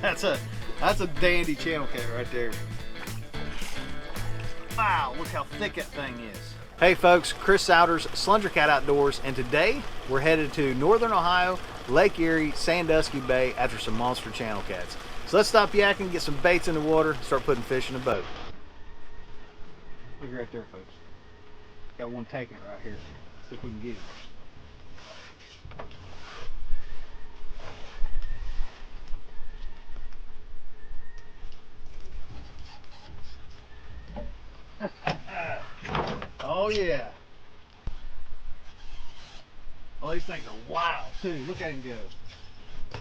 That's a dandy channel cat right there. Wow, look how thick that thing is. Hey folks, Chris Souders, SlungerCat Outdoors, and today we're headed to Northern Ohio, Lake Erie, Sandusky Bay after some monster channel cats. So let's stop yakking, get some baits in the water, start putting fish in the boat. Look right there, folks. Got one taking it right here. See if we can get it. Oh yeah. Oh, these things are wild too. Look at him go.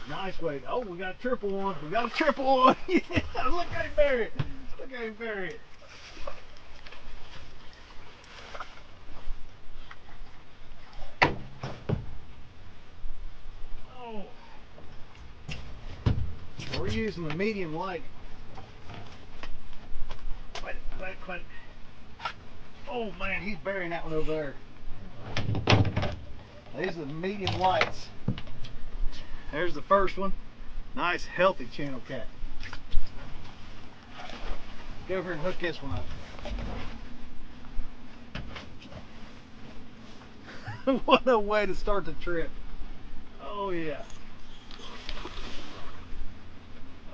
Nice weight. Oh, we got a triple one. We got a triple one. Yeah, look at him bury it. Look at him bury it. Oh. We're using the medium light. Quit. Oh man, he's burying that one over there. These are the medium lights. There's the first one. Nice, healthy channel cat. Go over and hook this one up. What a way to start the trip. Oh yeah.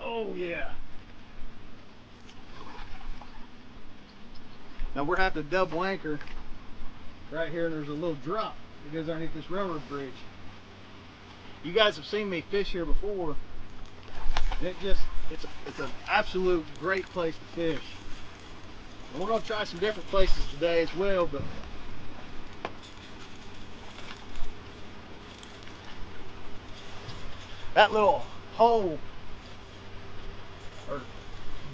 Oh yeah. Now we're having to double anchor right here, and there's a little drop that goes underneath this railroad bridge. You guys have seen me fish here before. It's an absolute great place to fish. And we're gonna try some different places today as well, but that little hole or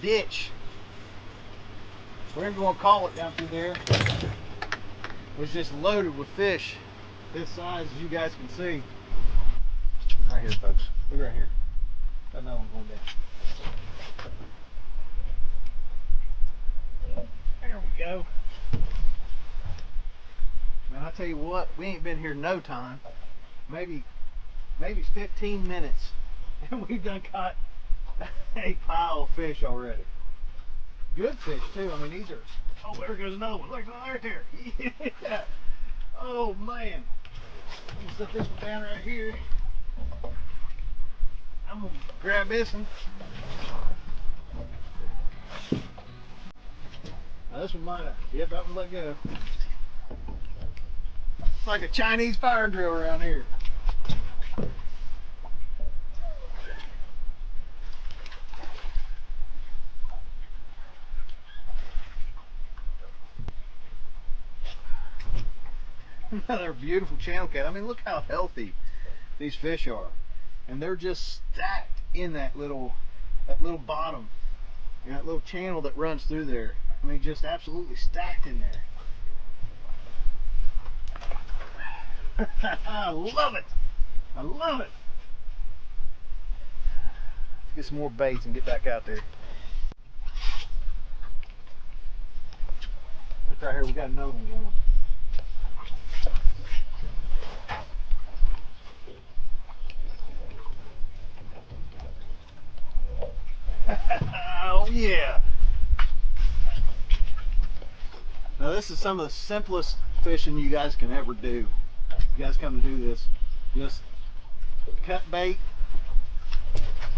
ditch, whatever you want to call it, down through there was just loaded with fish this size, as you guys can see. Right here, folks. Look right here. Got another one going down. There we go. Man, I tell you what, we ain't been here no time. Maybe 15 minutes, and we've done caught a pile of fish already. Good fish too. I mean, these are. Oh, there goes another one. Look right there. Yeah. Oh man. I'm gonna set this one down right here. I'm gonna grab this one. Now this one might have. Yep, that one let go. It's like a Chinese fire drill around here. Another beautiful channel cat. I mean, look how healthy these fish are, and they're just stacked in that little bottom, and that little channel that runs through there. I mean, just absolutely stacked in there. I love it. I love it. Let's get some more baits and get back out there. Look right here. We got another one going. Oh yeah. Now this is some of the simplest fishing you guys can ever do. You guys come to do this. Just cut bait.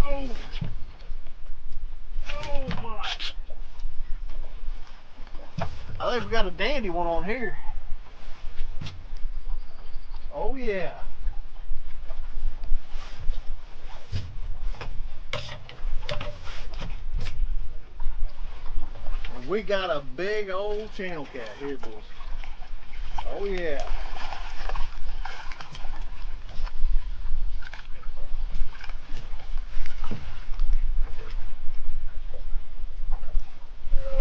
Oh. Oh my. I think we got a dandy one on here. Oh yeah. We got a big old channel cat here, boys. Oh yeah.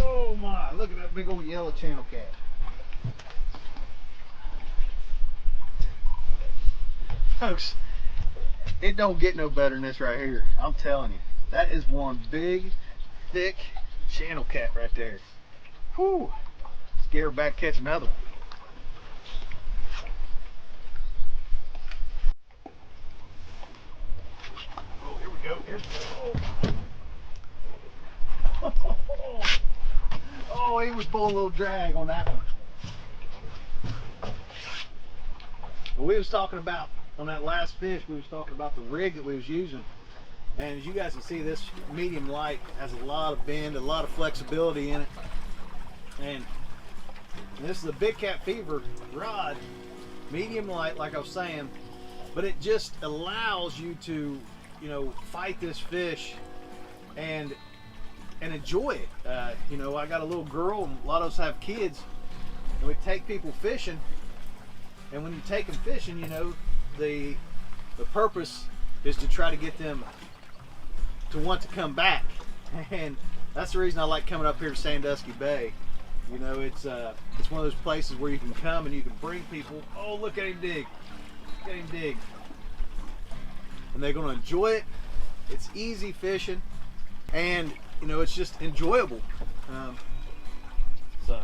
Oh my, look at that big old yellow channel cat. Folks, it don't get no better than this right here. I'm telling you. That is one big, thick channel cat right there. Whew. Scare her back, catch another one. Oh, he was pulling a little drag on that one. We was talking about, on that last fish, we was talking about the rig that we was using. And as you guys can see, this medium light has a lot of bend, a lot of flexibility in it. And this is a Big Cat Fever rod, medium light, like I was saying, but it just allows you to, you know, fight this fish and enjoy it. You know, I got a little girl, and a lot of us have kids, and we take people fishing. And when you take them fishing, you know, the purpose is to try to get them to want to come back. And that's the reason I like coming up here to Sandusky Bay. You know, it's one of those places where you can come and you can bring people. Oh, look at him dig! Look at him dig! And they're going to enjoy it. It's easy fishing, and you know, it's just enjoyable. So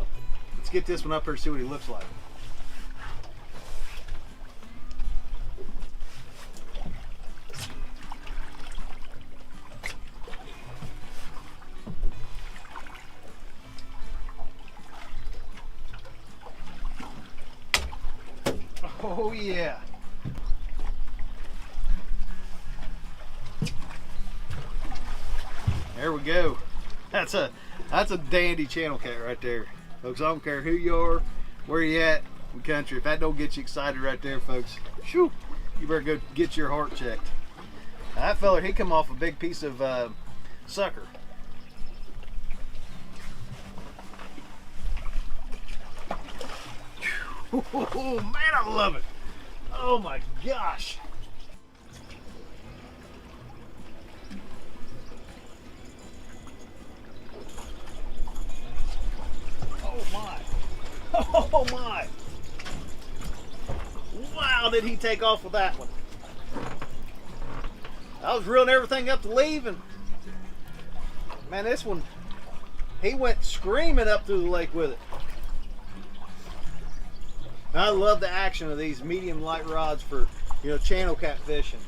let's get this one up here and see what he looks like. Oh yeah. There we go. That's a dandy channel cat right there. Folks, I don't care who you are, where you at in the country. If that don't get you excited right there, folks, shoo, you better go get your heart checked. Now, that fella, he come off a big piece of sucker. Oh man, I love it. Oh my gosh. Oh my. Oh my. Wow, did he take off with that one. I was reeling everything up to leave, and man, this one, he went screaming up through the lake with it. I love the action of these medium light rods for, you know, channel cat fishing.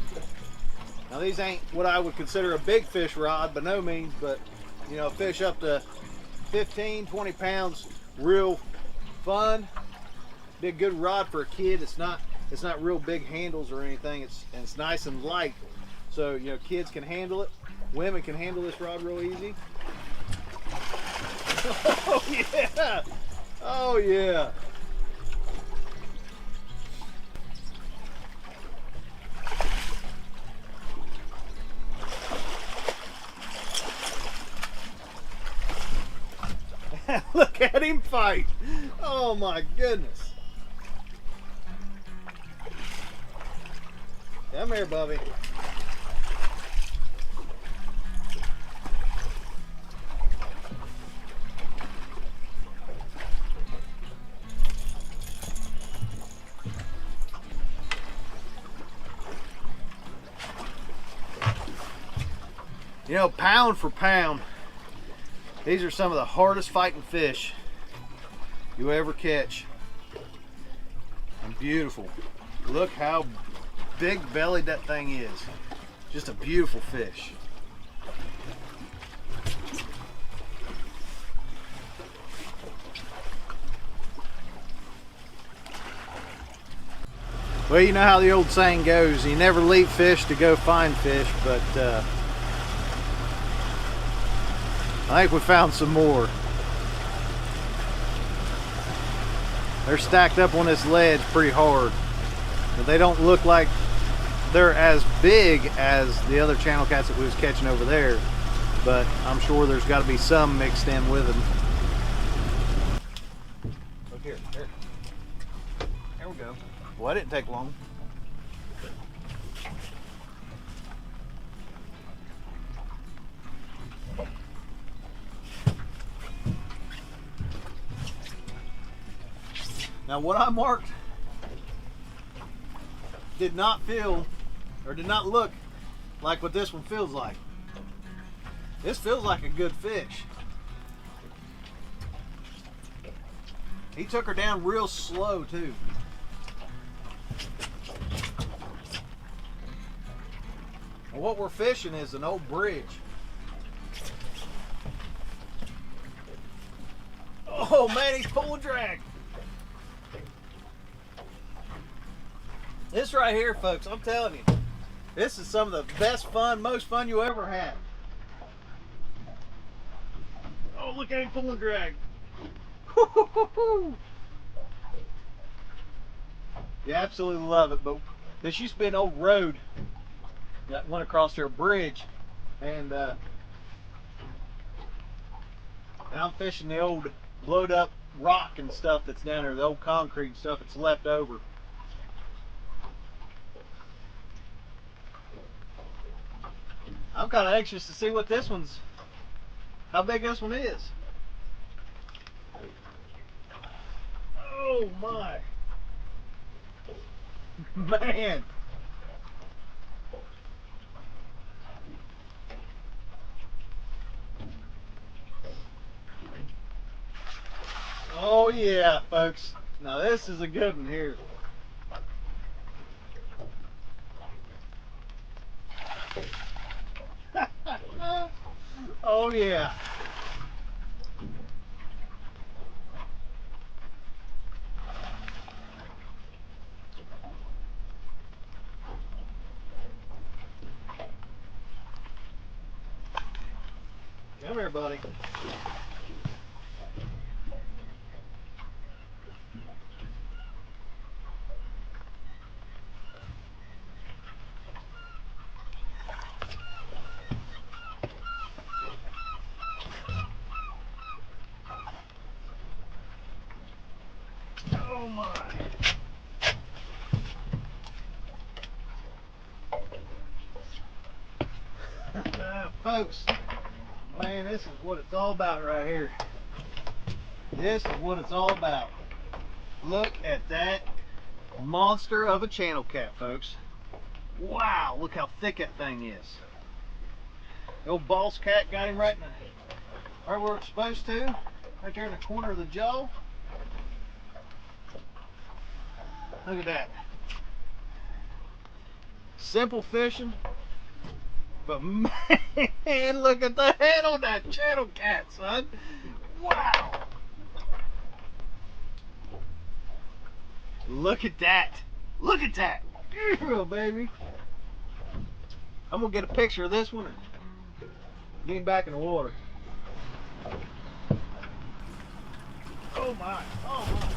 Now these ain't what I would consider a big fish rod by no means, but you know, fish up to 15, 20 pounds, real fun. Be a good rod for a kid. It's not real big handles or anything. It's nice and light, so you know, kids can handle it. Women can handle this rod real easy. Oh yeah! Oh yeah! Look at him fight. Oh my goodness. Come here, Bubby. You know, pound for pound, these are some of the hardest fighting fish you ever catch. And beautiful. Look how big bellied that thing is. Just a beautiful fish. Well, you know how the old saying goes, you never leave fish to go find fish, but I think we found some more. They're stacked up on this ledge pretty hard, but they don't look like they're as big as the other channel cats that we was catching over there, but I'm sure there's got to be some mixed in with them. Look here, here. There we go. Well, that didn't take long. Now what I marked did not feel, or did not look like what this one feels like. This feels like a good fish. He took her down real slow too. And what we're fishing is an old bridge. Oh man, he's pulling drag. This right here, folks, I'm telling you, this is some of the best fun, most fun you ever had. Oh, look at him pulling drag. You absolutely love it, but this used to be an old road that went across their bridge, and now I'm fishing the old blowed up rock and stuff that's down there, the old concrete and stuff that's left over. I'm kind of anxious to see what this one's, how big this one is. Oh my, man. Oh yeah, folks. Now this is a good one here. Oh yeah. Come here, buddy. Oh my. Folks, man, this is what it's all about right here. This is what it's all about. Look at that monster of a channel cat, folks. Wow, look how thick that thing is. The old boss cat got him right in the, right where it's supposed to, right there in the corner of the jaw. Look at that. Simple fishing, but man, look at the head on that channel cat, son. Wow. Look at that. Look at that. Yeah, baby. I'm gonna get a picture of this one and get him back in the water. Oh my. Oh my.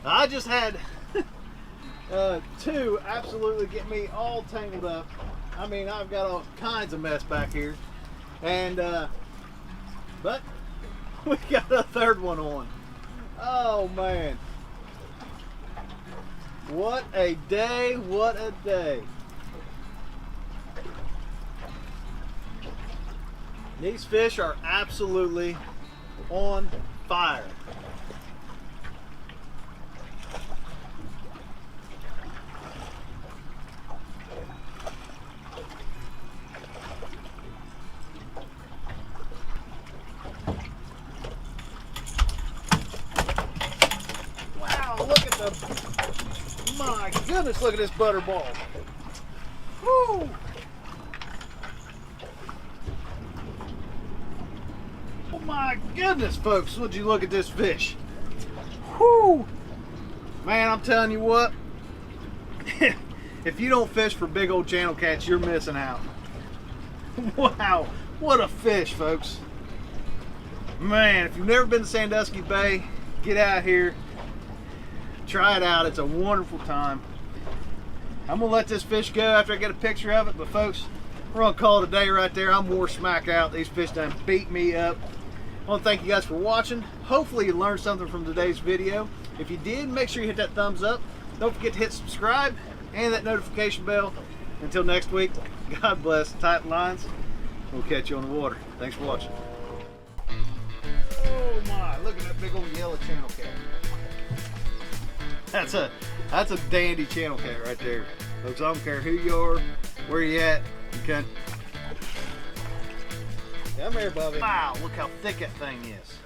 I just had two absolutely get me all tangled up. I mean, I've got all kinds of mess back here, and but we got a third one on. Oh man, what a day, what a day. These fish are absolutely on fire. Look at the, my goodness, look at this butterball. Woo! Oh my goodness, folks, would you look at this fish? Whoo! Man, I'm telling you what, if you don't fish for big old channel cats, you're missing out. Wow, what a fish, folks. Man, if you've never been to Sandusky Bay, get out here. Try it out. It's a wonderful time. I'm gonna let this fish go after I get a picture of it, but folks, we're gonna call it a day right there. I'm more smack out. These fish done beat me up. I want to thank you guys for watching. Hopefully you learned something from today's video. If you did, make sure you hit that thumbs up. Don't forget to hit subscribe and that notification bell. Until next week, God bless, tight lines. We'll catch you on the water. Thanks for watching. Oh my, look at that big old yellow channel cat. That's a dandy channel cat right there. Folks, I don't care who you are, where you at, okay? Come here, Bubby. Wow, look how thick that thing is.